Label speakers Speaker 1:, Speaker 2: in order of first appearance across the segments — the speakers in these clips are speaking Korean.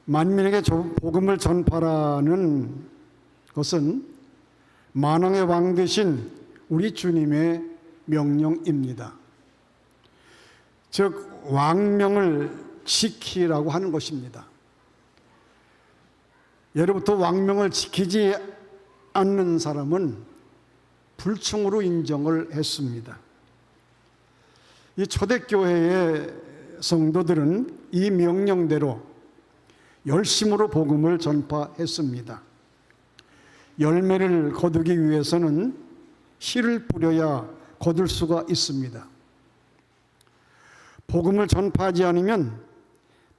Speaker 1: 만민에게 복음을 전파라는 것은 만왕의 왕 되신 우리 주님의 명령입니다. 즉 왕명을 지키라고 하는 것입니다. 예로부터 왕명을 지키지 않는 사람은 불충으로 인정을 했습니다. 이 초대교회의 성도들은 이 명령대로 열심으로 복음을 전파했습니다. 열매를 거두기 위해서는 씨를 뿌려야 거둘 수가 있습니다. 복음을 전파하지 않으면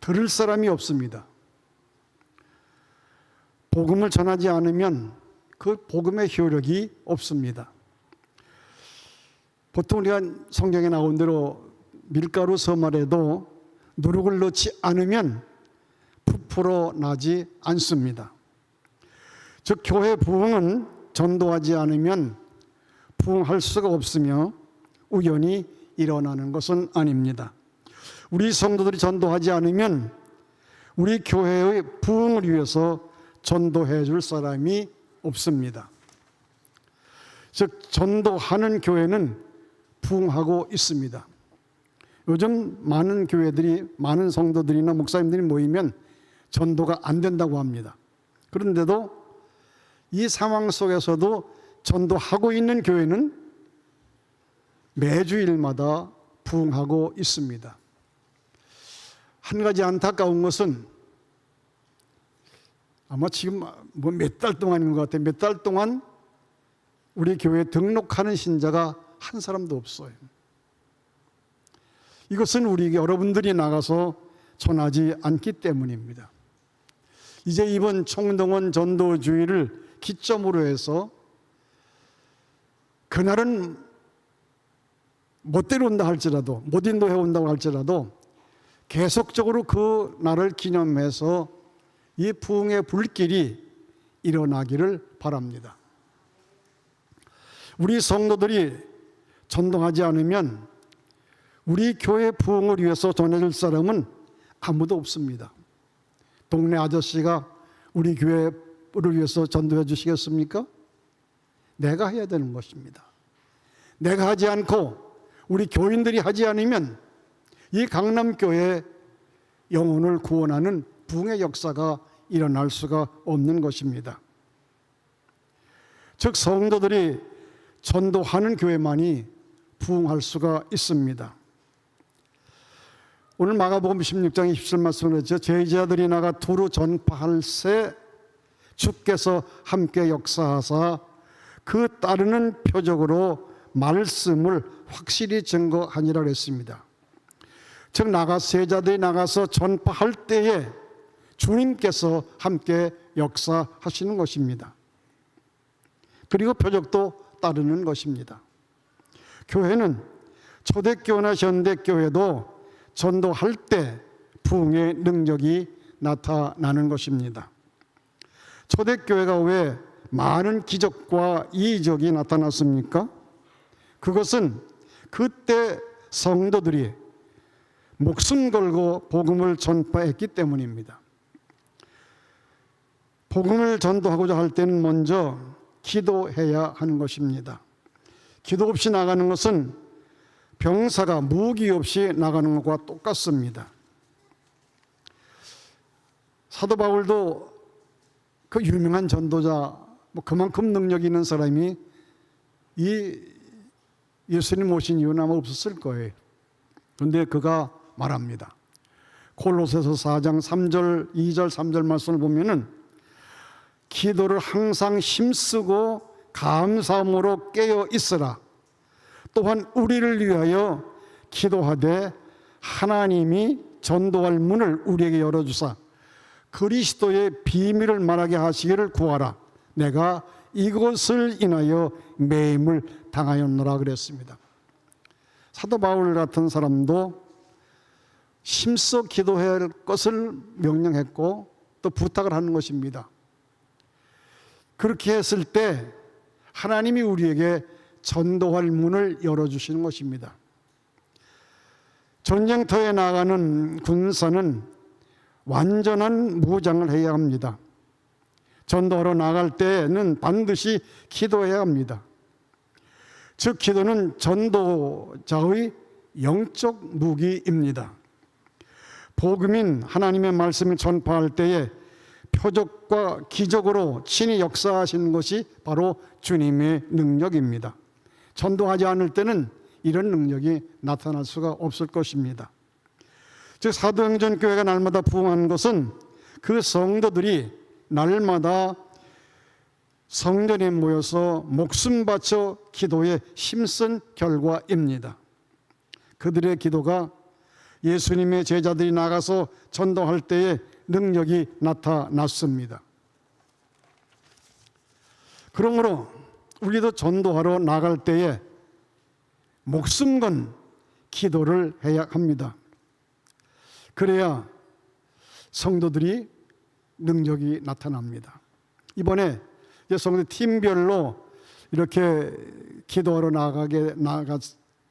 Speaker 1: 들을 사람이 없습니다. 복음을 전하지 않으면 그 복음의 효력이 없습니다. 보통 우리가 성경에 나온 대로 밀가루 서말에도 누룩을 넣지 않으면 부풀어 나지 않습니다. 즉 교회 부흥은 전도하지 않으면 부흥할 수가 없으며 우연히 일어나는 것은 아닙니다. 우리 성도들이 전도하지 않으면 우리 교회의 부흥을 위해서 전도해 줄 사람이 없습니다. 즉 전도하는 교회는 부흥하고 있습니다. 요즘 많은 교회들이, 많은 성도들이나 목사님들이 모이면 전도가 안 된다고 합니다. 그런데도 이 상황 속에서도 전도하고 있는 교회는 매주일마다 부흥하고 있습니다. 한 가지 안타까운 것은 아마 지금 몇 달 동안인 것 같아요. 몇 달 동안 우리 교회에 등록하는 신자가 한 사람도 없어요. 이것은 우리 여러분들이 나가서 전하지 않기 때문입니다. 이제 이번 총동원 전도주의를 기점으로 해서 그날은 못 데려온다 할지라도, 못 인도해 온다고 할지라도 계속적으로 그 날을 기념해서 이 부흥의 불길이 일어나기를 바랍니다. 우리 성도들이 전도하지 않으면 우리 교회 부흥을 위해서 전해줄 사람은 아무도 없습니다. 동네 아저씨가 우리 교회를 위해서 전도해 주시겠습니까? 내가 해야 되는 것입니다. 내가 하지 않고 우리 교인들이 하지 않으면 이 강남교회 영혼을 구원하는 부흥의 역사가 일어날 수가 없는 것입니다. 즉 성도들이 전도하는 교회만이 부흥할 수가 있습니다. 오늘 마가복음 16장 27말씀을 했죠. 제자들이 나가 두루 전파할새 주께서 함께 역사하사 그 따르는 표적으로 말씀을 확실히 증거하니라 했습니다. 즉 제자들이 나가서 전파할 때에 주님께서 함께 역사하시는 것입니다. 그리고 표적도 따르는 것입니다. 교회는 초대교회나 현대교회도 전도할 때 부흥의 능력이 나타나는 것입니다. 초대교회가 왜 많은 기적과 이적이 나타났습니까? 그것은 그때 성도들이 목숨 걸고 복음을 전파했기 때문입니다. 복음을 전도하고자 할 때는 먼저 기도해야 하는 것입니다. 기도 없이 나가는 것은 병사가 무기 없이 나가는 것과 똑같습니다. 사도 바울도 그 유명한 전도자, 그만큼 능력 있는 사람이 이 예수님 오신 이유는 아마 없었을 거예요. 그런데 그가 말합니다. 골로새서 4장 3절, 2절, 3절 말씀을 보면은 기도를 항상 힘쓰고 감사함으로 깨어 있으라. 또한 우리를 위하여 기도하되 하나님이 전도할 문을 우리에게 열어주사 그리스도의 비밀을 말하게 하시기를 구하라. 내가 이것을 인하여 매임을 당하였노라 그랬습니다. 사도 바울 같은 사람도 힘써 기도해야 할 것을 명령했고 또 부탁을 하는 것입니다. 그렇게 했을 때 하나님이 우리에게 전도할 문을 열어주시는 것입니다. 전쟁터에 나가는 군사는 완전한 무장을 해야 합니다. 전도하러 나갈 때는 반드시 기도해야 합니다. 즉 기도는 전도자의 영적 무기입니다. 복음인 하나님의 말씀을 전파할 때에 표적과 기적으로 친히 역사하시는 것이 바로 주님의 능력입니다. 전도하지 않을 때는 이런 능력이 나타날 수가 없을 것입니다. 즉 사도행전 교회가 날마다 부흥하는 것은 그 성도들이 날마다 성전에 모여서 목숨 바쳐 기도에 힘쓴 결과입니다. 그들의 기도가 예수님의 제자들이 나가서 전도할 때에 능력이 나타났습니다. 그러므로 우리도 전도하러 나갈 때에 목숨 건 기도를 해야 합니다. 그래야 성도들이 능력이 나타납니다. 이번에 성도 팀별로 이렇게 기도하러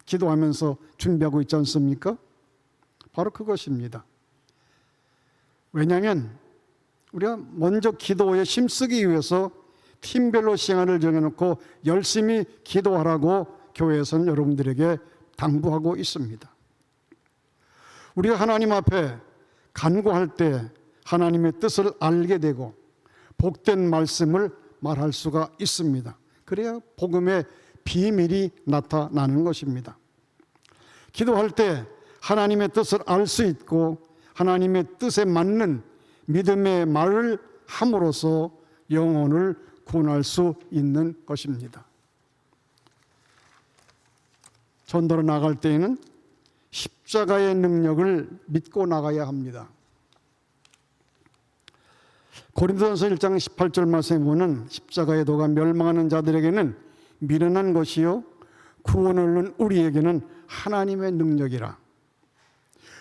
Speaker 1: 기도하면서 준비하고 있지 않습니까? 바로 그것입니다. 왜냐하면 우리가 먼저 기도에 힘쓰기 위해서 팀별로 시간을 정해놓고 열심히 기도하라고 교회에서는 여러분들에게 당부하고 있습니다. 우리가 하나님 앞에 간구할 때 하나님의 뜻을 알게 되고 복된 말씀을 말할 수가 있습니다. 그래야 복음의 비밀이 나타나는 것입니다. 기도할 때 하나님의 뜻을 알 수 있고 하나님의 뜻에 맞는 믿음의 말을 함으로써 영혼을 구원할 수 있는 것입니다. 전도로 나갈 때에는 십자가의 능력을 믿고 나가야 합니다. 고린도전서 1장 18절 말씀에 보면 십자가의 도가 멸망하는 자들에게는 미련한 것이요 구원을 얻는 우리에게는 하나님의 능력이라.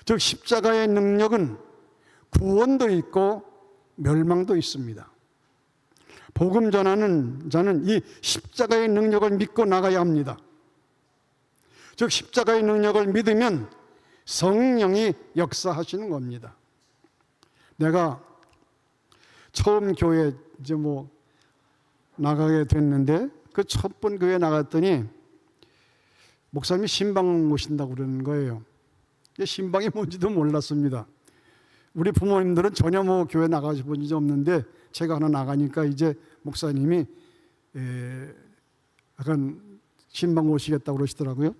Speaker 1: 즉 십자가의 능력은 구원도 있고 멸망도 있습니다. 복음 전하는 자는 이 십자가의 능력을 믿고 나가야 합니다. 즉 십자가의 능력을 믿으면 성령이 역사하시는 겁니다. 내가 처음 교회 나가게 됐는데 그 첫 번 교회 나갔더니 목사님이 신방 오신다고 그러는 거예요. 신방이 뭔지도 몰랐습니다. 우리 부모님들은 전혀 교회 나가시 본 적이 없는데 제가 하나 나가니까 이제 목사님이 약간 신방 오시겠다고 그러시더라고요.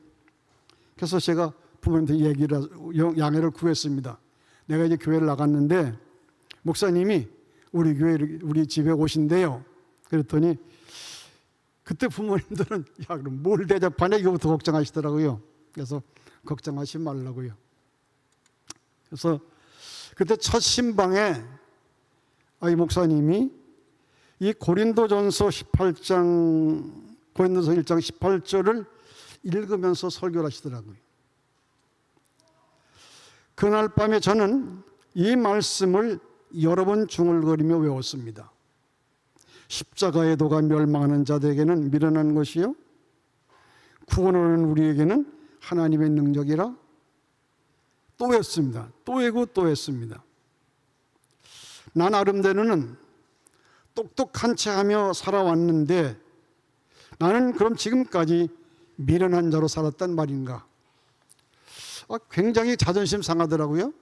Speaker 1: 그래서 제가 부모님한테 양해를 구했습니다. 내가 이제 교회를 나갔는데 목사님이 우리 집에 오신대요. 그랬더니 그때 부모님들은 야 그럼 뭘 대접하냐 이거부터 걱정하시더라고요. 그래서 걱정하지 말라고요. 그래서 그때 첫 신방에 이 목사님이 이 고린도전서 1장 18절을 읽으면서 설교를 하시더라고요. 그날 밤에 저는 이 말씀을 여러 번 중얼거리며 외웠습니다. 십자가의 도가 멸망하는 자들에게는 미련한 것이요 구원을 얻는 우리에게는 하나님의 능력이라. 또 했습니다. 또 외고 또 했습니다. 나 나름대로는 똑똑한 체 하며 살아왔는데 나는 그럼 지금까지 미련한 자로 살았단 말인가? 굉장히 자존심 상하더라고요.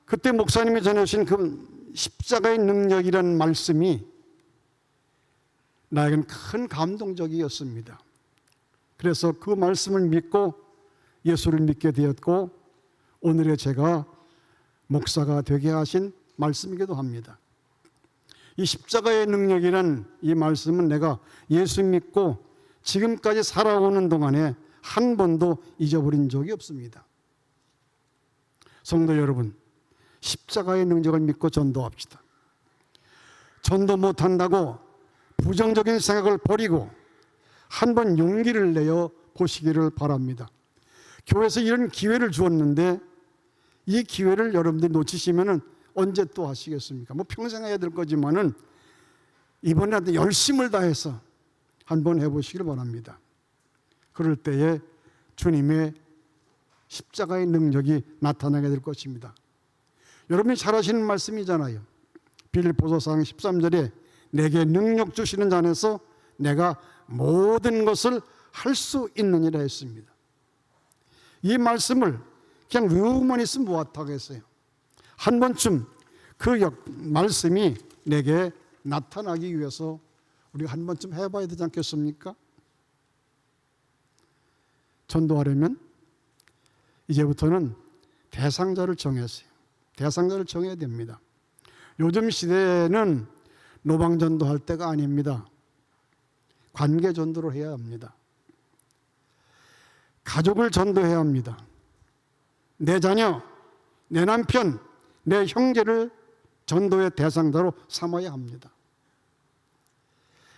Speaker 1: 그때 목사님이 전해주신 그 십자가의 능력이라는 말씀이 나에겐 큰 감동적이었습니다. 그래서 그 말씀을 믿고 예수를 믿게 되었고 오늘의 제가 목사가 되게 하신 말씀이기도 합니다. 이 십자가의 능력이란 이 말씀은 내가 예수 믿고 지금까지 살아오는 동안에 한 번도 잊어버린 적이 없습니다. 성도 여러분, 십자가의 능력을 믿고 전도합시다. 전도 못한다고 부정적인 생각을 버리고 한번 용기를 내어 보시기를 바랍니다. 교회에서 이런 기회를 주었는데 이 기회를 여러분들이 놓치시면 언제 또 하시겠습니까? 평생 해야 될 거지만은 이번에라도 열심을 다해서 한번 해보시길 바랍니다. 그럴 때에 주님의 십자가의 능력이 나타나게 될 것입니다. 여러분이 잘 아시는 말씀이잖아요. 빌립보서 4장 13절에 내게 능력 주시는 자 안에서 내가 모든 것을 할 수 있느니라 했습니다. 이 말씀을 그냥 외우고만 있으면 못하겠어요. 한 번쯤 그 말씀이 내게 나타나기 위해서 우리가 한 번쯤 해봐야 되지 않겠습니까? 전도하려면 이제부터는 대상자를 정했어요. 대상자를 정해야 됩니다. 요즘 시대에는 노방전도할 때가 아닙니다. 관계전도를 해야 합니다. 가족을 전도해야 합니다. 내 자녀, 내 남편, 내 형제를 전도의 대상자로 삼아야 합니다.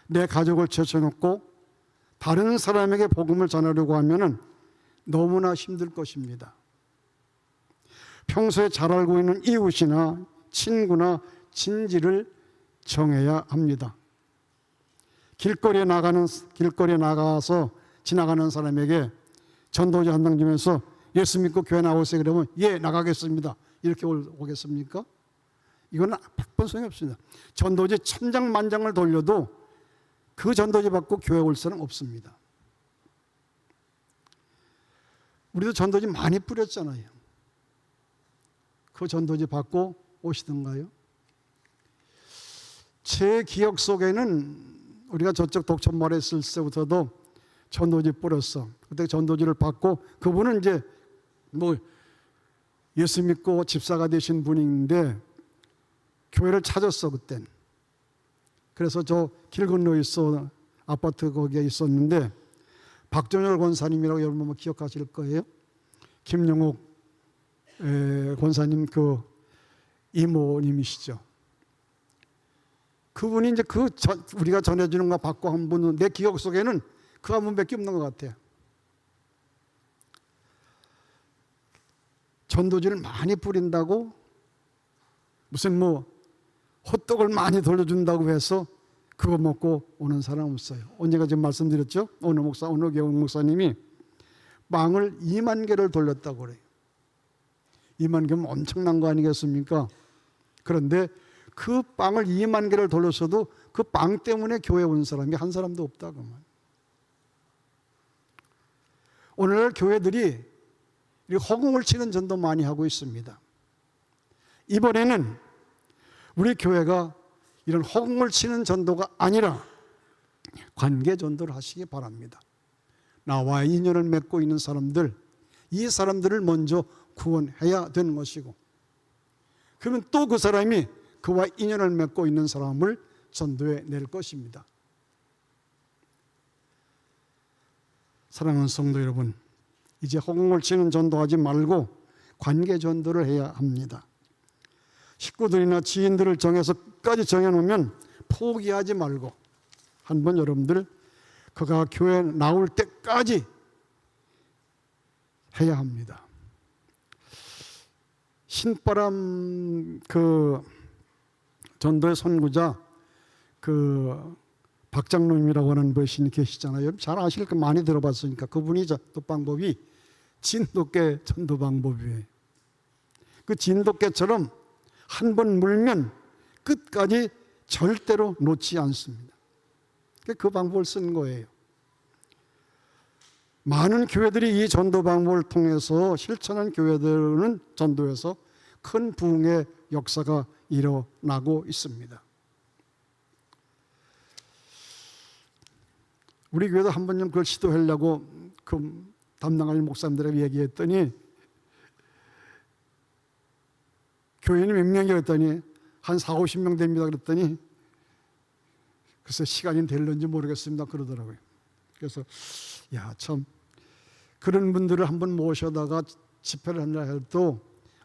Speaker 1: 내 가족을 제쳐놓고 다른 사람에게 복음을 전하려고 하면 너무나 힘들 것입니다. 평소에 잘 알고 있는 이웃이나 친구나 친지를 정해야 합니다. 길거리에 나가서 지나가는 사람에게 전도지 한 당 주면서 예수 믿고 교회 나오세요 그러면 예 나가겠습니다 이렇게 오겠습니까? 이건 100번 소용이 없습니다. 전도지 천장만장을 돌려도 그 전도지 받고 교회 올 사람 없습니다. 우리도 전도지 많이 뿌렸잖아요. 그 전도지 받고 오시던가요? 제 기억 속에는 우리가 저쪽 독천마을에 있을 때부터도 전도지 뿌렸어. 그때 전도지를 받고 그분은 이제 뭐 예수 믿고 집사가 되신 분인데 교회를 찾았어 그땐. 그래서 저 길 건너에 있어 아파트 거기에 있었는데 박정열 권사님이라고 여러분 아마 기억하실 거예요. 김영옥 권사님 그 이모님이시죠. 그분이 이제 우리가 전해주는 거 받고 한 분은 내 기억 속에는 그 한 분밖에 없는 것 같아요. 전도지를 많이 뿌린다고 무슨 뭐 호떡을 많이 돌려준다고 해서 그거 먹고 오는 사람 없어요. 언제가 지금 말씀드렸죠? 오늘 교훈 목사님이 빵을 2만 개를 돌렸다고 그래요. 2만 개면 엄청난 거 아니겠습니까? 그런데 그 빵을 2만 개를 돌렸어도 그 빵 때문에 교회 온 사람이 한 사람도 없다고 말이에요. 오늘날 교회들이 허공을 치는 전도 많이 하고 있습니다. 이번에는 우리 교회가 이런 허공을 치는 전도가 아니라 관계 전도를 하시기 바랍니다. 나와 인연을 맺고 있는 사람들, 이 사람들을 먼저 구원해야 되는 것이고, 그러면 또 그 사람이 그와 인연을 맺고 있는 사람을 전도해 낼 것입니다. 사랑하는 성도 여러분, 이제 허공을 치는 전도하지 말고 관계 전도를 해야 합니다. 식구들이나 지인들을 정해서 끝까지 정해놓으면 포기하지 말고 한번 여러분들 그가 교회 나올 때까지 해야 합니다. 신바람 그 전도의 선구자 그 박장로님이라고 하는 분이 계시잖아요. 잘 아실 거 많이 들어봤으니까 그분이 전도 방법이 진돗개 전도 방법이에요. 그 진돗개처럼 한 번 물면 끝까지 절대로 놓지 않습니다. 그 방법을 쓴 거예요. 많은 교회들이 이 전도 방법을 통해서 실천한 교회들은 전도에서 큰 부흥의 역사가 일어나고 있습니다. 우리 교회도 한 번 좀 그걸 시도하려고 그 담당하는 목사님들에게 얘기했더니 교회는 몇 명이라 했더니 한 40, 50명 됩니다 그랬더니 글쎄 시간이 될는지 모르겠습니다 그러더라고요. 그래서 참 그런 분들을 한번 모셔다가 집회를 한다 해도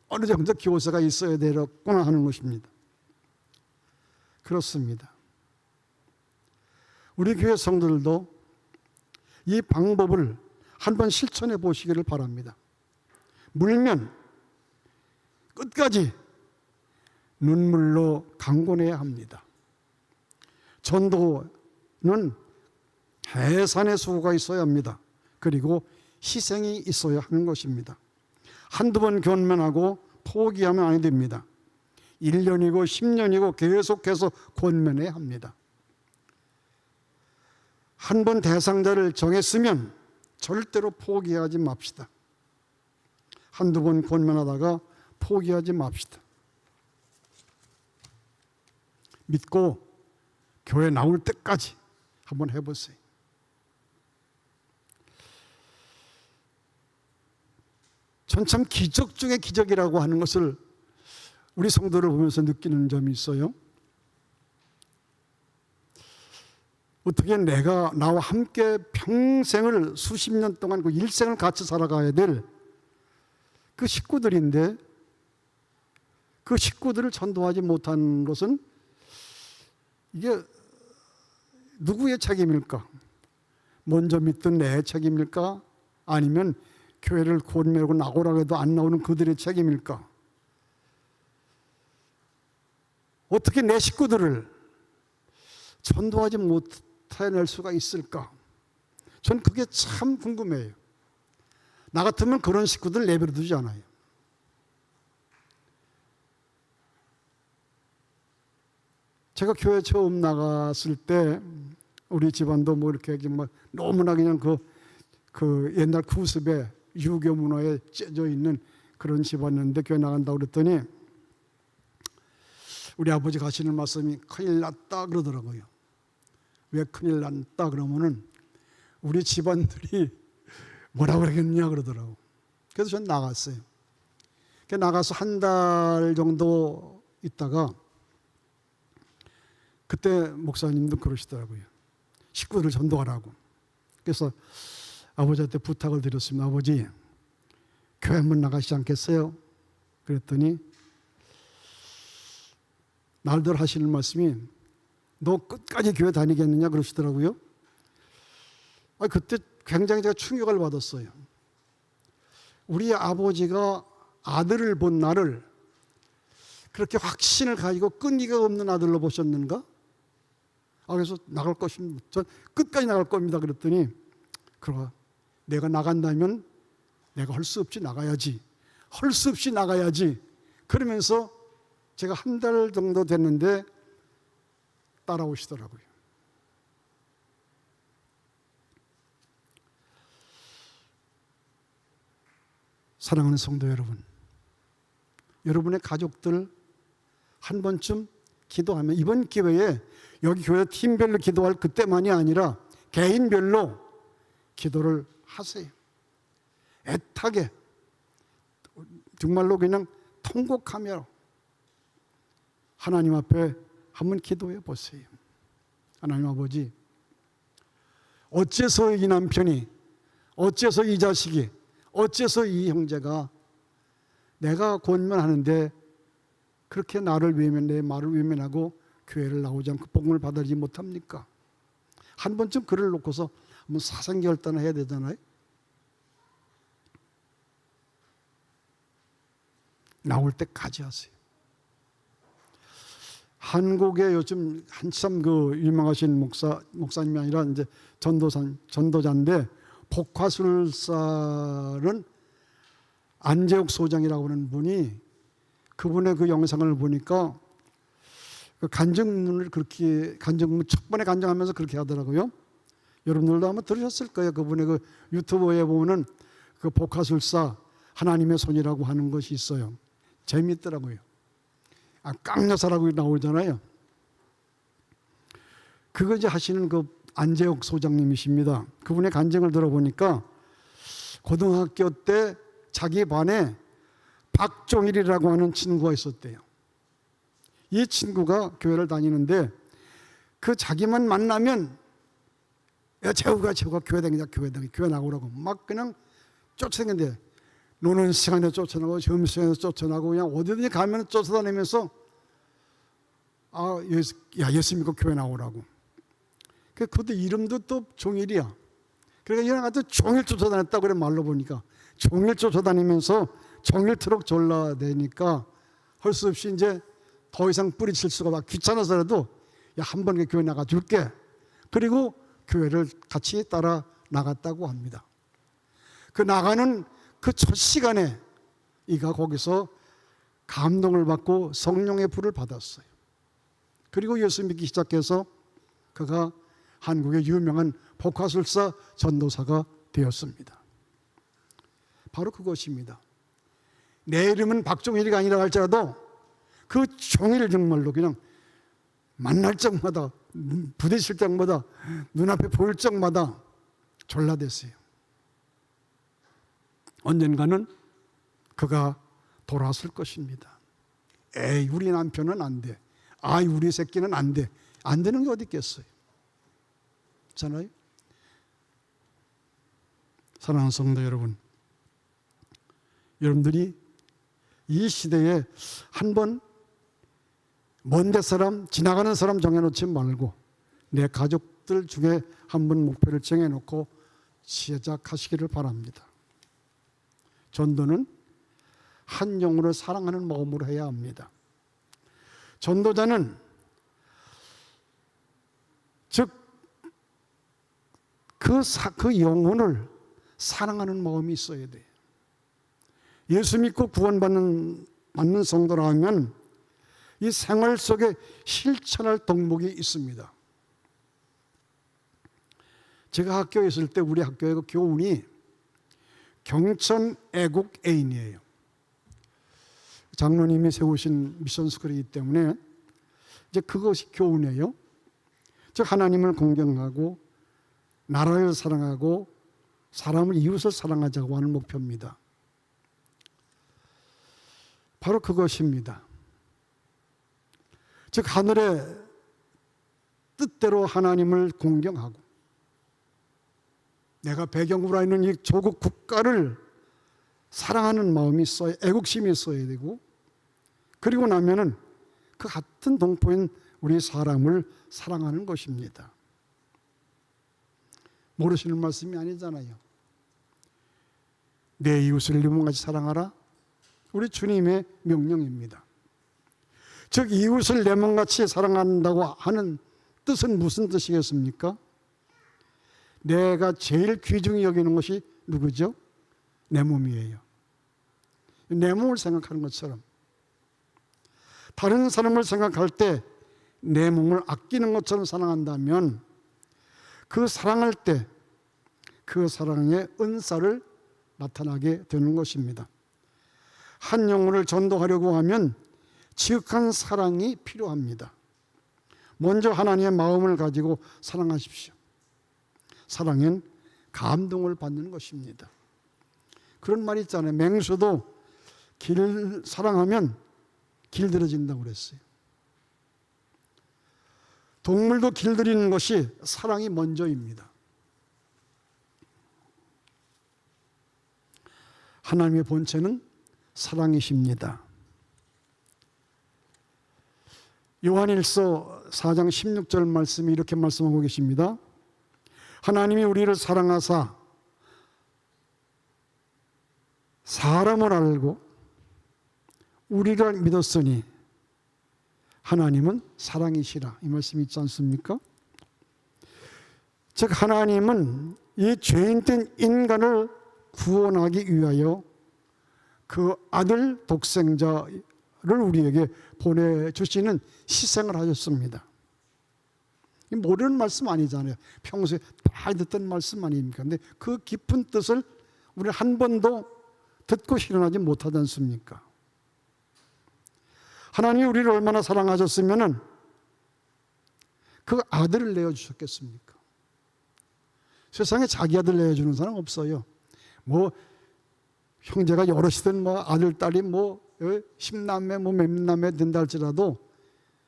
Speaker 1: 어느 정도 교사가 있어야 되겠구나 하는 것입니다. 그렇습니다. 우리 교회 성도들도 이 방법을 한번 실천해 보시기를 바랍니다. 물면 끝까지 눈물로 강권해야 합니다. 전도는 해산의 수고가 있어야 합니다. 그리고 희생이 있어야 하는 것입니다. 한두 번 권면하고 포기하면 안 됩니다. 1년이고 10년이고 계속해서 권면해야 합니다. 한 번 대상자를 정했으면 절대로 포기하지 맙시다. 한두 번 권면하다가 포기하지 맙시다. 믿고 교회 나올 때까지 한번 해보세요. 전 참 기적 중에 기적이라고 하는 것을 우리 성도를 보면서 느끼는 점이 있어요. 어떻게 내가 나와 함께 평생을 수십 년 동안 그 일생을 같이 살아가야 될 그 식구들인데 그 식구들을 전도하지 못한 것은 이게 누구의 책임일까? 먼저 믿던 내 책임일까? 아니면 교회를 권면하고 나오라고 해도 안 나오는 그들의 책임일까? 어떻게 내 식구들을 전도하지 못해낼 수가 있을까? 전 그게 참 궁금해요. 나 같으면 그런 식구들 내버려 두지 않아요. 제가 교회 처음 나갔을 때 우리 집안도 뭐 이렇게 뭐 너무나 그냥 그 옛날 구습에 유교 문화에 째져 있는 그런 집안이었는데 교회 나간다고 그랬더니 우리 아버지 가시는 말씀이 큰일 났다 그러더라고요. 왜 큰일 났다 그러면은 우리 집안들이 뭐라 그러겠냐 그러더라고. 그래서 전 나갔어요. 나가서 한 달 정도 있다가 그때 목사님도 그러시더라고요. 식구들을 전도하라고. 그래서 아버지한테 부탁을 드렸습니다. 아버지, 교회 한번 나가시지 않겠어요? 그랬더니 날들 하시는 말씀이 너 끝까지 교회 다니겠느냐 그러시더라고요. 그때 굉장히 제가 충격을 받았어요. 우리 아버지가 아들을 본 나를 그렇게 확신을 가지고 끈기가 없는 아들로 보셨는가? 그래서 나갈 것입니다. 전 끝까지 나갈 겁니다. 그랬더니 그러나 내가 나간다면 내가 할 수 없이 나가야지. 할 수 없이 나가야지. 그러면서 제가 한 달 정도 됐는데 따라오시더라고요. 사랑하는 성도 여러분, 여러분의 가족들 한 번쯤 기도하면 이번 기회에 여기 교회 팀별로 기도할 그때만이 아니라 개인별로 기도를 하세요. 애타게 정말로 그냥 통곡하며 하나님 앞에 한번 기도해 보세요. 하나님 아버지, 어째서 이 남편이, 어째서 이 자식이, 어째서 이 형제가 내가 권면하는데 그렇게 나를 외면, 내 말을 외면하고 교회를 나오지 않고 복음을 받아들이지 못합니까? 한 번쯤 그를 놓고서 한번 사상결단을 해야 되잖아요. 나올 때까지 하세요. 한국에 요즘 한참 그 유명하신 목사님이 아니라 이제 전도자인데 복화술사는 안재욱 소장이라고 하는 분이 그분의 그 영상을 보니까 그 간증문을 그렇게 첫 번에 간증하면서 그렇게 하더라고요. 여러분들도 아마 들으셨을 거예요. 그분의 그 유튜브에 보면은 그 복화술사 하나님의 손이라고 하는 것이 있어요. 재미있더라고요. 깡여사라고 나오잖아요. 그거 이제 하시는 그 안재욱 소장님이십니다. 그분의 간증을 들어보니까 고등학교 때 자기 반에 박종일이라고 하는 친구가 있었대요. 이 친구가 교회를 다니는데 그 자기만 만나면 야 재우가 교회 다니자 교회 나오라고 막 그냥 쫓아다니는데 노는 시간에 쫓아나고 점심시간에 쫓아나고 그냥 어디든지 가면 쫓아다니면서 예수 믿고 교회 나오라고. 그때 이름도 또 종일이야. 그러니까 이런 같은 종일 쫓아다녔다고 그래 말로 보니까 종일 쫓아다니면서 종일토록 졸라대니까 할 수 없이 이제 더 이상 뿌리칠 수가 없어. 귀찮아서라도 야 한 번 교회 나가 줄게. 그리고 교회를 같이 따라 나갔다고 합니다. 그 나가는 그 첫 시간에 이가 거기서 감동을 받고 성령의 불을 받았어요. 그리고 예수 믿기 시작해서 그가 한국의 유명한 복화술사 전도사가 되었습니다. 바로 그것입니다. 내 이름은 박종일이가 아니라 할지라도 그 종일 정말로 그냥 만날 적마다, 부딪힐 적마다, 눈앞에 보일 적마다 졸라댔어요. 언젠가는 그가 돌아설 것입니다. 에이, 우리 남편은 안 돼. 아이, 우리 새끼는 안 돼. 안 되는 게 어디 있겠어요? 잖아요. 사랑하는 성도 여러분, 여러분들이 이 시대에 한번 먼데 사람, 지나가는 사람 정해놓지 말고 내 가족들 중에 한 분 목표를 정해놓고 시작하시기를 바랍니다. 전도는 한 영혼을 사랑하는 마음으로 해야 합니다. 전도자는 즉 그 영혼을 사랑하는 마음이 있어야 돼요. 예수 믿고 구원받는 성도라면 이 생활 속에 실천할 덕목이 있습니다. 제가 학교에 있을 때 우리 학교의 그 교훈이 경천 애국 애인이에요. 장로님이 세우신 미션 스쿨이기 때문에 이제 그것이 교훈이에요. 즉 하나님을 공경하고 나라를 사랑하고 사람을 이웃을 사랑하자고 하는 목표입니다. 바로 그것입니다. 즉 하늘의 뜻대로 하나님을 공경하고 내가 배경으로 있는 이 조국 국가를 사랑하는 마음이 있어야, 애국심이 있어야 되고, 그리고 나면은 그 같은 동포인 우리 사람을 사랑하는 것입니다. 모르시는 말씀이 아니잖아요. 내 이웃을 네 몸같이 사랑하라. 우리 주님의 명령입니다. 즉 이웃을 내 몸같이 사랑한다고 하는 뜻은 무슨 뜻이겠습니까? 내가 제일 귀중히 여기는 것이 누구죠? 내 몸이에요. 내 몸을 생각하는 것처럼 다른 사람을 생각할 때 내 몸을 아끼는 것처럼 사랑한다면 그 사랑할 때 그 사랑의 은사를 나타나게 되는 것입니다. 한 영혼을 전도하려고 하면 지극한 사랑이 필요합니다. 먼저 하나님의 마음을 가지고 사랑하십시오. 사랑엔 감동을 받는 것입니다. 그런 말이 있잖아요. 맹수도 길 사랑하면 길들여진다고 그랬어요. 동물도 길들이는 것이 사랑이 먼저입니다. 하나님의 본체는 사랑이십니다. 요한일서 4장 16절 말씀이 이렇게 말씀하고 계십니다. 하나님이 우리를 사랑하사 사람을 알고 우리를 믿었으니 하나님은 사랑이시라. 이 말씀이 있지 않습니까? 즉 하나님은 이 죄인된 인간을 구원하기 위하여 그 아들 독생자를 우리에게 보내주시는 희생을 하셨습니다. 모르는 말씀 아니잖아요. 평소에 다 듣던 말씀 아닙니까? 근데 그 깊은 뜻을 우리 한 번도 듣고 실현하지 못하지 않습니까? 하나님이 우리를 얼마나 사랑하셨으면 그 아들을 내어주셨겠습니까? 세상에 자기 아들 내어주는 사람 없어요. 뭐 형제가 여럿이든 뭐 아들 딸이 뭐 10남매 뭐 몇 남매 된다 할지라도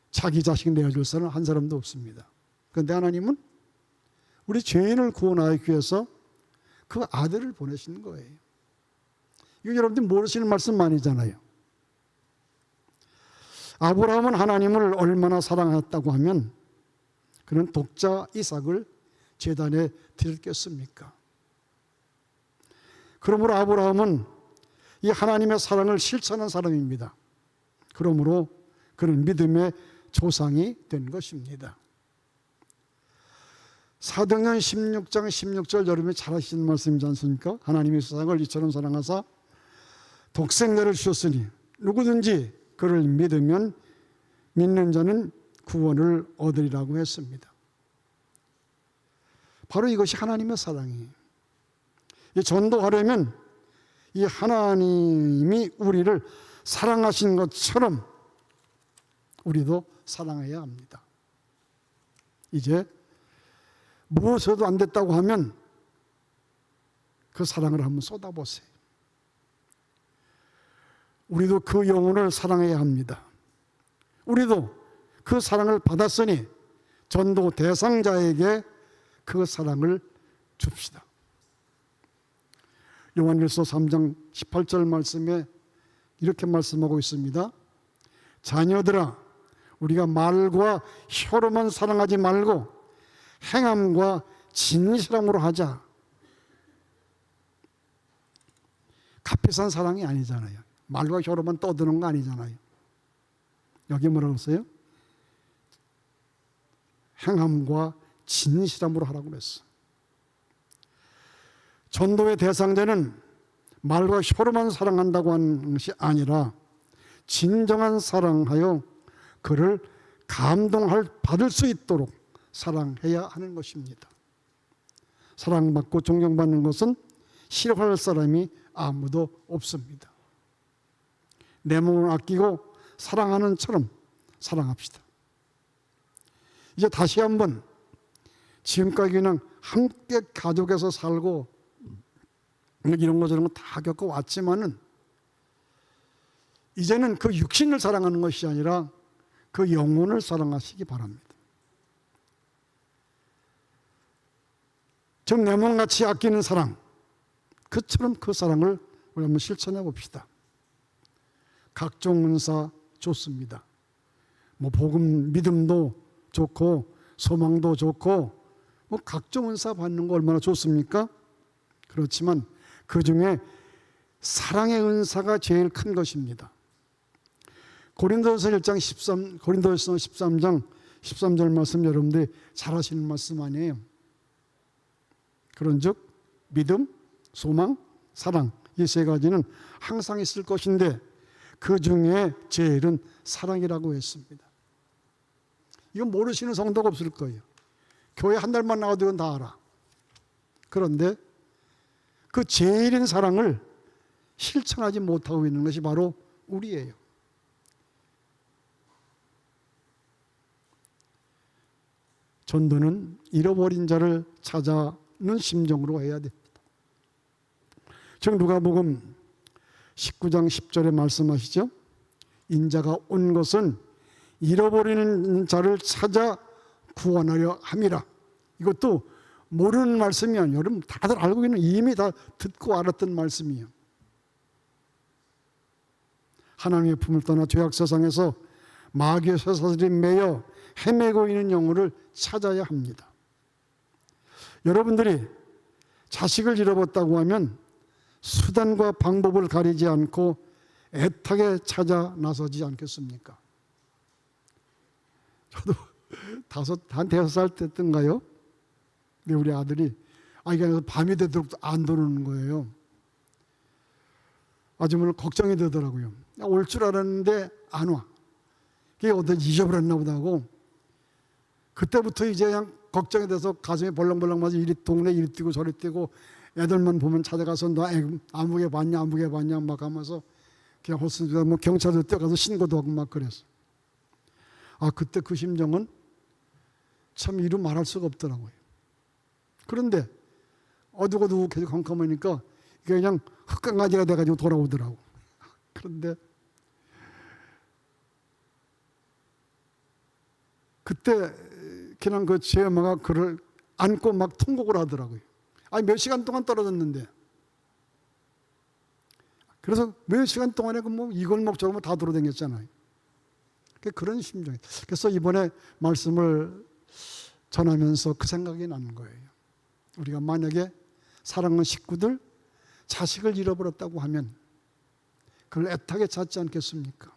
Speaker 1: 자기 자식 내어줄 사람 한 사람도 없습니다. 그런데 하나님은 우리 죄인을 구원하기 위해서 그 아들을 보내신 거예요. 이거 여러분들 모르시는 말씀 아니잖아요. 아브라함은 하나님을 얼마나 사랑했다고 하면 그는 독자 이삭을 제단에 드렸겠습니까? 그러므로 아브라함은 이 하나님의 사랑을 실천한 사람입니다. 그러므로 그는 믿음의 조상이 된 것입니다. 사도행전 16장 16절 여러분이 잘 아시는 말씀이지 않습니까? 하나님이 세상을 이처럼 사랑하사 독생자를 주셨으니 누구든지 그를 믿으면 믿는 자는 구원을 얻으리라고 했습니다. 바로 이것이 하나님의 사랑이에요. 이 전도하려면 이 하나님이 우리를 사랑하신 것처럼 우리도 사랑해야 합니다. 이제 무엇에도 안 됐다고 하면 그 사랑을 한번 쏟아보세요. 우리도 그 영혼을 사랑해야 합니다. 우리도 그 사랑을 받았으니 전도 대상자에게 그 사랑을 줍시다. 요한일서 3장 18절 말씀에 이렇게 말씀하고 있습니다. 자녀들아, 우리가 말과 혀로만 사랑하지 말고 행함과 진실함으로 하자. 값비싼 사랑이 아니잖아요. 말과 혀로만 떠드는 거 아니잖아요. 여기 뭐라고 했어요? 행함과 진실함으로 하라고 그랬어. 전도의 대상자는 말과 혀로만 사랑한다고 하는 것이 아니라 진정한 사랑하여 그를 받을 수 있도록 사랑해야 하는 것입니다. 사랑받고 존경받는 것은 싫어할 사람이 아무도 없습니다. 내 몸을 아끼고 사랑하는 처럼 사랑합시다. 이제 다시 한번 지금까지 그냥 함께 가족에서 살고 이런 거 저런 거 다 겪어왔지만은 이제는 그 육신을 사랑하는 것이 아니라 그 영혼을 사랑하시기 바랍니다. 즉 내 몸같이 아끼는 사랑, 그처럼 그 사랑을 우리 한번 실천해 봅시다. 각종 은사 좋습니다. 뭐 복음 믿음도 좋고 소망도 좋고 뭐 각종 은사 받는 거 얼마나 좋습니까? 그렇지만 그 중에 사랑의 은사가 제일 큰 것입니다. 고린도서 13장 13절 말씀 여러분들이 잘 하시는 말씀 아니에요. 그런즉 믿음, 소망, 사랑 이 세 가지는 항상 있을 것인데 그 중에 제일은 사랑이라고 했습니다. 이건 모르시는 성도가 없을 거예요. 교회 한 달만 나와도 이건 다 알아. 그런데 그 제일인 사랑을 실천하지 못하고 있는 것이 바로 우리예요. 전도는 잃어버린 자를 찾아는 심정으로 해야 됩니다. 지금 누가복음 19장 10절에 말씀하시죠. 인자가 온 것은 잃어버리는 자를 찾아 구원하려 함이라. 이것도 모르는 말씀이 아니에요. 여러분 다들 알고 있는, 이미 다 듣고 알았던 말씀이에요. 하나님의 품을 떠나 죄악 세상에서 마귀의 쇠사슬이 매여 헤매고 있는 영혼을 찾아야 합니다. 여러분들이 자식을 잃어버렸다고 하면 수단과 방법을 가리지 않고 애타게 찾아 나서지 않겠습니까? 저도 한 5살 때인가요? 근데 우리 아들이 그래서 밤이 되도록 안 들어오는 거예요. 아주머니 걱정이 되더라고요. 올 줄 알았는데 안 와. 그게 어디 잊어버렸나 보다 하고 그때부터 이제 그냥 걱정이 돼서 가슴이 벌렁벌렁 맞아 동네 이리 뛰고 저리 뛰고 애들만 보면 찾아가서 너 아무개 봤냐 막 하면서 그냥 호스피tal 뭐 경찰도 뛰어가서 신고도 하고 막 그랬어. 그때 그 심정은 참 이루 말할 수가 없더라고요. 그런데 어둑어둑 계속 컴컴하니까 이게 그냥 흙강아지가 돼가지고 돌아오더라고. 그런데 그때 그냥 그 제 엄마가 그를 안고 막 통곡을 하더라고요. 몇 시간 동안 떨어졌는데. 그래서 몇 시간 동안에 이 골목 저 골목 다 돌아다녔잖아요. 그런 심정이. 그래서 이번에 말씀을 전하면서 그 생각이 나는 거예요. 우리가 만약에 사랑하는 식구들 자식을 잃어버렸다고 하면 그걸 애타게 찾지 않겠습니까?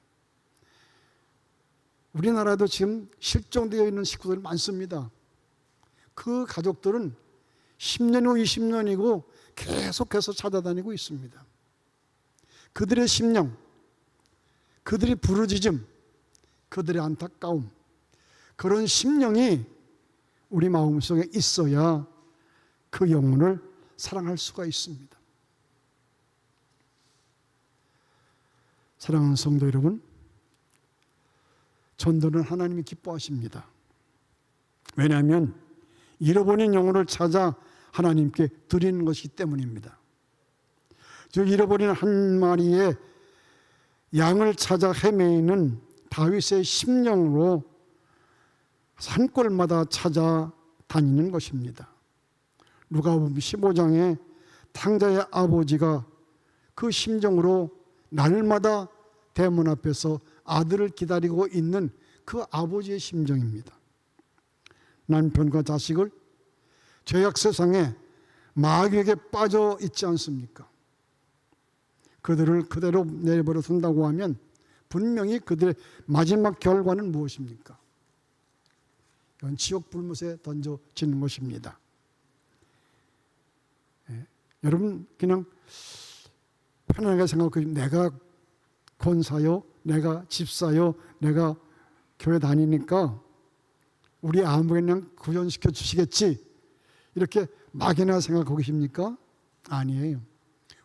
Speaker 1: 우리나라도 지금 실종되어 있는 식구들이 많습니다. 그 가족들은 10년 후 20년이고 계속해서 찾아다니고 있습니다. 그들의 심령, 그들의 부르짖음, 그들의 안타까움, 그런 심령이 우리 마음속에 있어야 그 영혼을 사랑할 수가 있습니다. 사랑하는 성도 여러분, 전도는 하나님이 기뻐하십니다. 왜냐하면 잃어버린 영혼을 찾아 하나님께 드리는 것이기 때문입니다. 즉 잃어버린 한 마리의 양을 찾아 헤매이는 다윗의 심령으로 산골마다 찾아다니는 것입니다. 누가복음 15장에 탕자의 아버지가 그 심정으로 날마다 대문 앞에서 아들을 기다리고 있는 그 아버지의 심정입니다. 남편과 자식을 죄악 세상에 마귀에게 빠져 있지 않습니까? 그들을 그대로 내버려 둔다고 하면 분명히 그들의 마지막 결과는 무엇입니까? 이건 지옥 불못에 던져지는 것입니다. 여러분 그냥 편안하게 생각하고 내가 권사요, 내가 집사요, 내가 교회 다니니까 우리 아무나 그냥 구원시켜 주시겠지 이렇게 막연하게 생각하고 계십니까? 아니에요.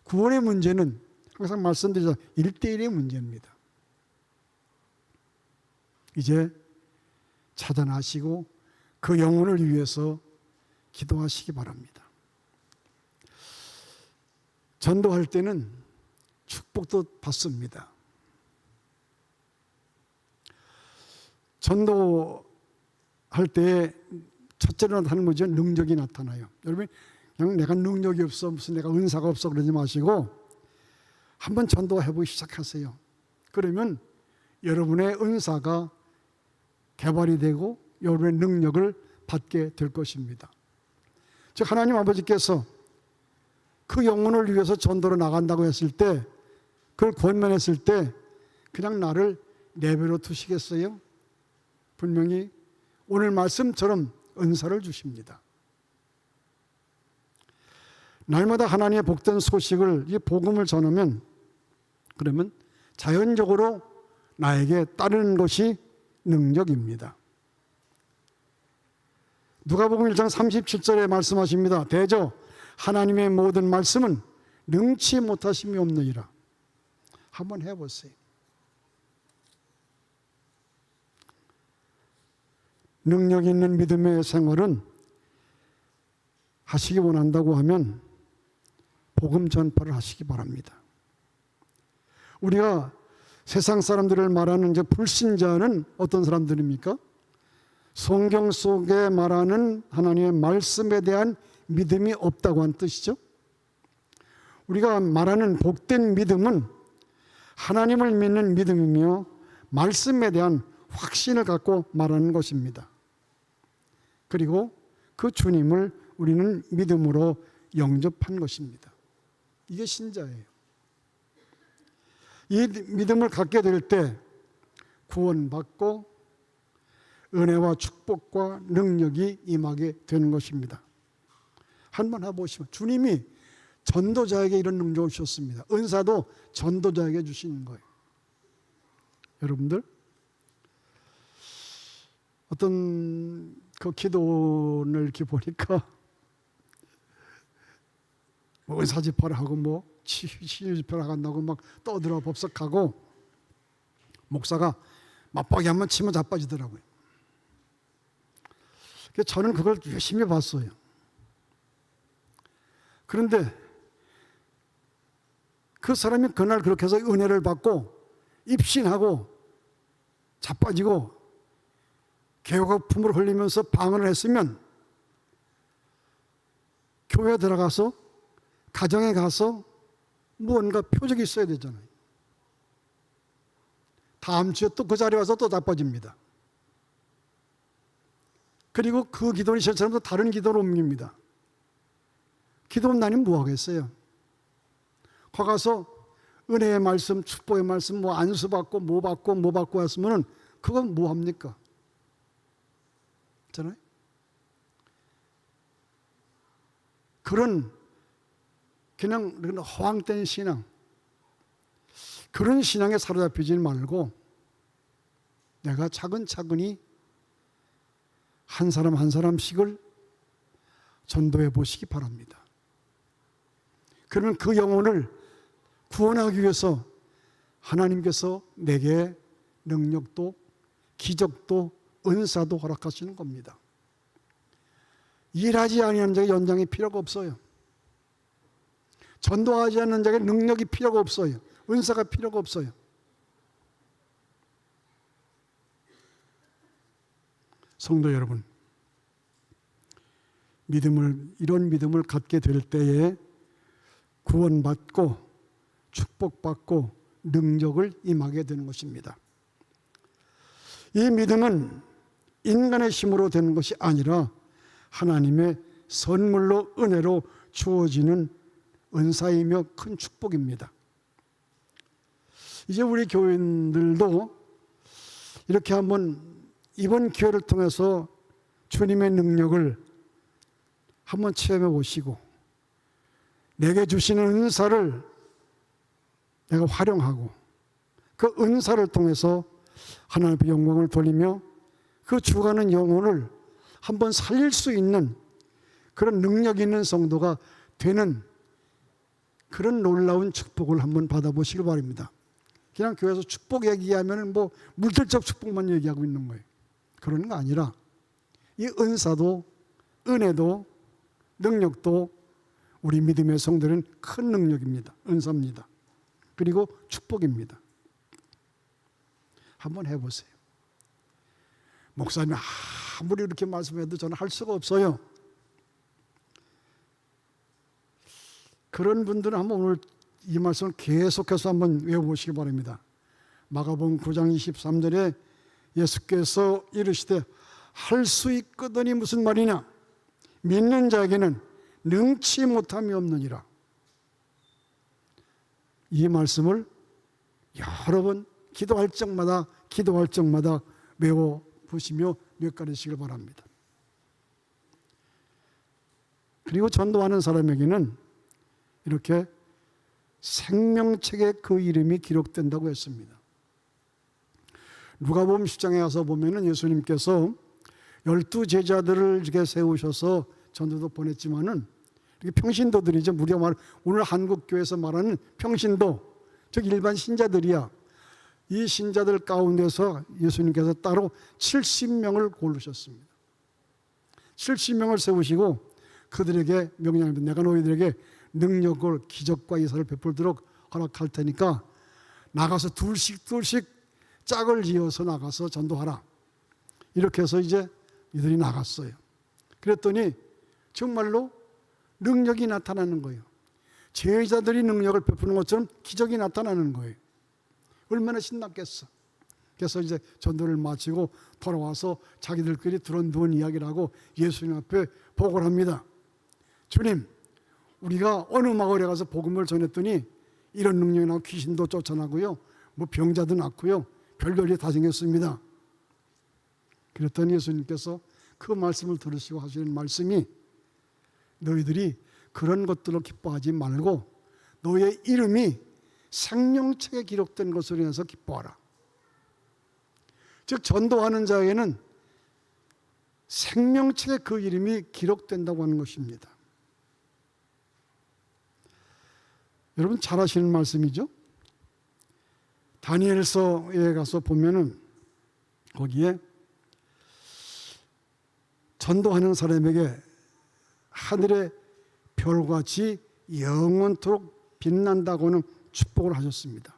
Speaker 1: 구원의 문제는 항상 말씀드리자 1대1의 문제입니다. 이제 차단하시고 그 영혼을 위해서 기도하시기 바랍니다. 전도할 때는 축복도 받습니다. 전도할 때 첫째로 나타나는 거죠. 능력이 나타나요. 여러분 그냥 내가 능력이 없어, 무슨 내가 은사가 없어 그러지 마시고 한번 전도해보기 시작하세요. 그러면 여러분의 은사가 개발이 되고 여러분의 능력을 받게 될 것입니다. 즉 하나님 아버지께서 그 영혼을 위해서 전도로 나간다고 했을 때, 그걸 권면했을 때 그냥 나를 내버려 두시겠어요? 분명히 오늘 말씀처럼 은사를 주십니다. 날마다 하나님의 복된 소식을, 이 복음을 전하면 그러면 자연적으로 나에게 따르는 것이 능력입니다. 누가복음 1장 37절에 말씀하십니다. 대저 하나님의 모든 말씀은 능치 못하심이 없느니라. 한번 해보세요. 능력 있는 믿음의 생활은 하시기 원한다고 하면 복음 전파를 하시기 바랍니다. 우리가 세상 사람들을 말하는 이제 불신자는 어떤 사람들입니까? 성경 속에 말하는 하나님의 말씀에 대한 믿음이 없다고 한 뜻이죠. 우리가 말하는 복된 믿음은 하나님을 믿는 믿음이며 말씀에 대한 확신을 갖고 말하는 것입니다. 그리고 그 주님을 우리는 믿음으로 영접한 것입니다. 이게 신자예요. 이 믿음을 갖게 될 때 구원받고 은혜와 축복과 능력이 임하게 되는 것입니다. 한번 해보시면 주님이 전도자에게 이런 능력을 주셨습니다. 은사도 전도자에게 주시는 거예요. 여러분들 어떤 그 기도를 이렇게 보니까 뭐 은사 집회를 하고 뭐 치유 집회를 한다고 막 떠들어 법석하고 목사가 맞박이 한번 치면 자빠지더라고요. 저는 그걸 열심히 봤어요. 그런데 그 사람이 그날 그렇게 해서 은혜를 받고 입신하고 자빠지고 개호가품을 흘리면서 방언을 했으면 교회에 들어가서 가정에 가서 무언가 표적이 있어야 되잖아요. 다음 주에 또 그 자리에 와서 또 자빠집니다. 그리고 그 기도는 실처럼 다른 기도로 옮깁니다. 기도 없나님 뭐 하겠어요? 거 가서 은혜의 말씀, 축복의 말씀, 뭐 안수 받고 뭐 받고 했으면은 그건 뭐 합니까? 있잖아요. 그런 그냥 허황된 신앙, 그런 신앙에 사로잡히지 말고 내가 차근차근히 한 사람 한 사람씩을 전도해 보시기 바랍니다. 그러면 그 영혼을 구원하기 위해서 하나님께서 내게 능력도 기적도 은사도 허락하시는 겁니다. 일하지 아니하는 자에게 연장이 필요가 없어요. 전도하지 않는 자에게 능력이 필요가 없어요. 은사가 필요가 없어요. 성도 여러분, 이런 믿음을 갖게 될 때에 구원받고 축복받고 능력을 임하게 되는 것입니다. 이 믿음은 인간의 힘으로 되는 것이 아니라 하나님의 선물로 은혜로 주어지는 은사이며 큰 축복입니다. 이제 우리 교인들도 이렇게 한번 이번 기회를 통해서 주님의 능력을 한번 체험해 보시고 내게 주시는 은사를 내가 활용하고 그 은사를 통해서 하나님의 영광을 돌리며 그 죽어가는 영혼을 한번 살릴 수 있는 그런 능력 있는 성도가 되는 그런 놀라운 축복을 한번 받아보시기 바랍니다. 그냥 교회에서 축복 얘기하면 뭐 물질적 축복만 얘기하고 있는 거예요. 그런 거 아니라 이 은사도 은혜도 능력도 우리 믿음의 성도는 큰 능력입니다. 은사입니다. 그리고 축복입니다. 한번 해보세요. 목사님 아무리 이렇게 말씀해도 저는 할 수가 없어요. 그런 분들은 한번 오늘 이 말씀을 계속해서 한번 외워보시기 바랍니다. 마가복음 9장 23절에 예수께서 이르시되 할 수 있거든이 무슨 말이냐? 믿는 자에게는 능치 못함이 없느니라. 이 말씀을 여러 번 기도할 적마다 외워보시며 몇 가지씩을 바랍니다. 그리고 전도하는 사람에게는 이렇게 생명책에 그 이름이 기록된다고 했습니다. 누가복음 10장에 가서 보면은 예수님께서 12제자들을 이렇게 세우셔서 전도도 보냈지만은 이렇게 평신도들이죠. 우리가 오늘 한국 교회에서 말하는 평신도, 즉 일반 신자들이야. 이 신자들 가운데서 예수님께서 따로 70명을 고르셨습니다. 70명을 세우시고 그들에게 명령합니다. 내가 너희들에게 능력을 기적과 이사를 베풀도록 허락할 테니까 나가서 둘씩 짝을 지어서 나가서 전도하라. 이렇게 해서 이제 이들이 나갔어요. 그랬더니 정말로 능력이 나타나는 거예요. 제자들이 능력을 베푸는 것처럼 기적이 나타나는 거예요. 얼마나 신났겠어. 그래서 이제 전도를 마치고 돌아와서 자기들끼리 두런두런 이야기를 하고 예수님 앞에 보고를 합니다. 주님, 우리가 어느 마을에 가서 복음을 전했더니 이런 능력이 나고 귀신도 쫓아나고요, 뭐 병자도 낫고요, 별별이 다 생겼습니다. 그랬더니 예수님께서 그 말씀을 들으시고 하시는 말씀이 너희들이 그런 것들로 기뻐하지 말고 너의 이름이 생명책에 기록된 것으로 인해서 기뻐하라. 즉 전도하는 자에게는 생명책에 그 이름이 기록된다고 하는 것입니다. 여러분 잘 아시는 말씀이죠? 다니엘서에 가서 보면은 거기에 전도하는 사람에게 하늘의 별같이 영원토록 빛난다고는 축복을 하셨습니다.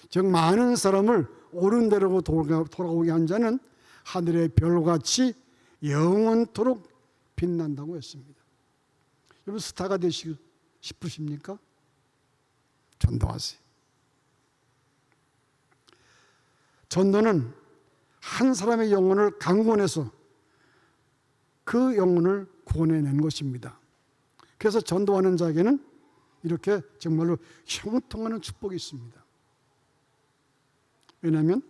Speaker 1: 즉 많은 사람을 옳은 대로 돌아오게 한 자는 하늘의 별같이 영원토록 빛난다고 했습니다. 여러분 스타가 되시고 싶으십니까? 전도하세요. 전도는 한 사람의 영혼을 강권해서 그 영혼을 구원해낸 것입니다. 그래서 전도하는 자에게는 이렇게 정말로 형통하는 축복이 있습니다. 왜냐하면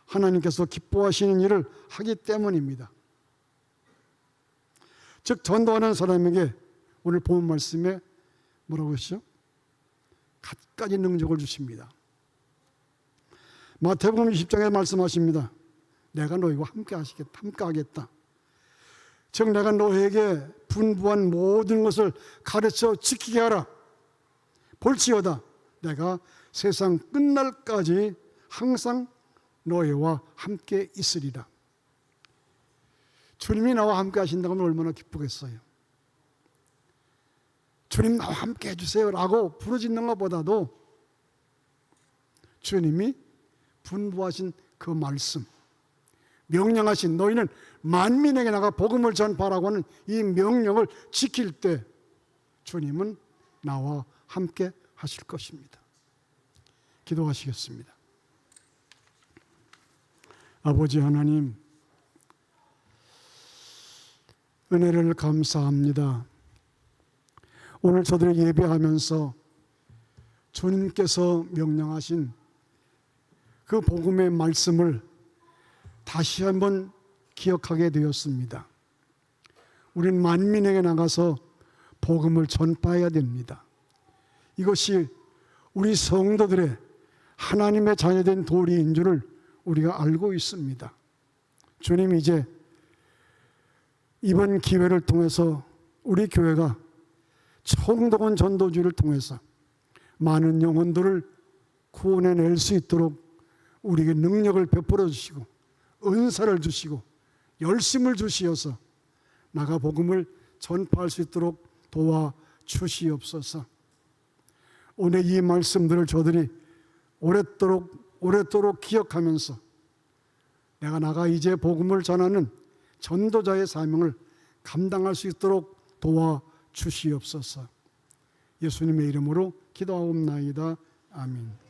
Speaker 1: 하나님께서 기뻐하시는 일을 하기 때문입니다. 즉 전도하는 사람에게 오늘 본 말씀에 뭐라고 했죠? 갖가지 능력을 주십니다. 마태복음 20장에 말씀하십니다. 내가 너희와 함께 하겠다. 즉 내가 너희에게 분부한 모든 것을 가르쳐 지키게 하라. 볼지어다 내가 세상 끝날까지 항상 너희와 함께 있으리라. 주님이 나와 함께 하신다고 하면 얼마나 기쁘겠어요. 주님 나와 함께 해주세요 라고 부르짖는 것보다도 주님이 분부하신 그 말씀, 명령하신 너희는 만민에게 나가 복음을 전파하라고 하는 이 명령을 지킬 때 주님은 나와 함께 하실 것입니다. 기도하시겠습니다. 아버지 하나님, 은혜를 감사합니다. 오늘 저들이 예배하면서 주님께서 명령하신 그 복음의 말씀을 다시 한번 기억하게 되었습니다. 우리는 만민에게 나가서 복음을 전파해야 됩니다. 이것이 우리 성도들의 하나님의 자녀된 도리인 줄을 우리가 알고 있습니다. 주님, 이제 이번 기회를 통해서 우리 교회가 총동원 전도주를 통해서 많은 영혼들을 구원해낼 수 있도록 우리에게 능력을 베풀어 주시고 은사를 주시고 열심을 주시어서 나가 복음을 전파할 수 있도록 도와주시옵소서. 오늘 이 말씀들을 저들이 오랫도록 기억하면서 내가 나가 이제 복음을 전하는 전도자의 사명을 감당할 수 있도록 도와주시옵소서. 예수님의 이름으로 기도하옵나이다. 아멘.